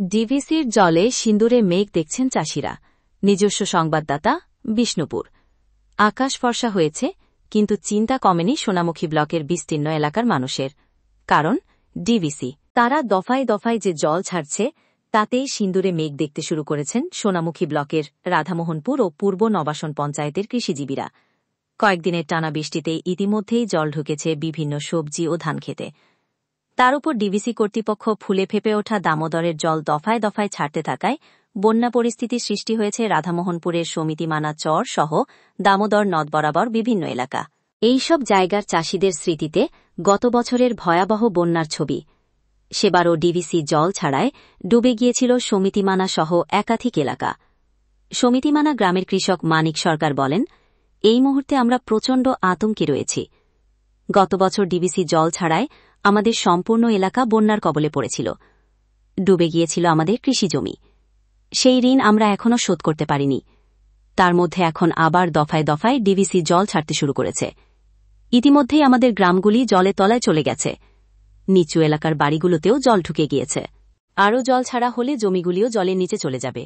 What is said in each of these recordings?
ডিভিসির জলে সিন্দুরে মেঘ দেখছেন চাষিরা। নিজস্ব সংবাদদাতা বিষ্ণুপুর। আকাশ ফর্সা হয়েছে, কিন্তু চিন্তা কমেনি সোনামুখী ব্লকের বিস্তীর্ণ এলাকার মানুষের। কারণ ডিভিসি। তারা দফায় দফায় যে জল ছাড়ছে, তাতেই সিন্দুরে মেঘ দেখতে শুরু করেছেন সোনামুখী ব্লকের রাধামোহনপুর ও পূর্ব নবাসন পঞ্চায়েতের কৃষিজীবীরা। কয়েকদিনের টানা বৃষ্টিতে ইতিমধ্যেই জল ঢুকেছে বিভিন্ন সবজি ও ধানক্ষেতে। তার উপর ডিভিসি কর্তৃপক্ষ ফুলে ফেপে ওঠা দামোদরের জল দফায় দফায় ছাড়তে থাকায় বন্যা পরিস্থিতির সৃষ্টি হয়েছে রাধামোহনপুরের সমিতিমানা চর সহ দামোদর নদ বরাবর বিভিন্ন এলাকা। এইসব জায়গার চাষিদের স্মৃতিতে গত বছরের ভয়াবহ বন্যার ছবি। সেবারও ডিভিসি জল ছাড়ায় ডুবে গিয়েছিল সমিতিমানা সহ একাধিক এলাকা। সমিতিমানা গ্রামের কৃষক মানিক সরকার বলেন, এই মুহূর্তে আমরা প্রচণ্ড আতঙ্কে রয়েছি। গত বছর ডিভিসি জল ছাড়ায় আমাদের সম্পূর্ণ এলাকা বন্যার কবলে পড়েছিল। ডুবে গিয়েছিল আমাদের কৃষিজমি। সেই ঋণ আমরা এখনও শোধ করতে পারিনি। তার মধ্যে এখন আবার দফায় দফায় ডিভিসি জল ছাড়তে শুরু করেছে। ইতিমধ্যেই আমাদের গ্রামগুলি জলে তলায় চলে গেছে। নিচু এলাকার বাড়িগুলোতেও জল ঢুকে গিয়েছে। আরও জল ছাড়া হলে জমিগুলিও জলের নিচে চলে যাবে।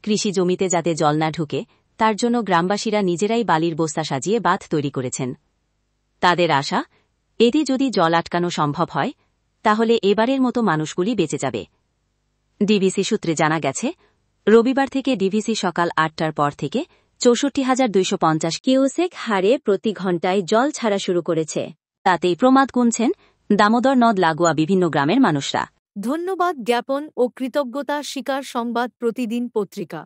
কৃষি জমিতে যাতে জল না ঢুকে, তার জন্য গ্রামবাসীরা নিজেরাই বালির বস্তা সাজিয়ে বাঁধ তৈরি করেছেন। তাদের আশা, এতে যদি জল আটকানো সম্ভব হয়, তাহলে এবারের মতো মানুষগুলি বেঁচে যাবে। ডিভিসি সূত্রে জানা গেছে, রবিবার থেকে ডিভিসি সকাল ৮টার পর থেকে ৬৪,২৫০ কিউসেক হারে প্রতি ঘণ্টায় জল ছাড়া শুরু করেছে। তাতেই প্রমাদ গুনছেন দামোদর নদ লাগোয়া বিভিন্ন গ্রামের মানুষরা। ধন্যবাদ জ্ঞাপন ও কৃতজ্ঞতা স্বীকার সংবাদ প্রতিদিন পত্রিকা।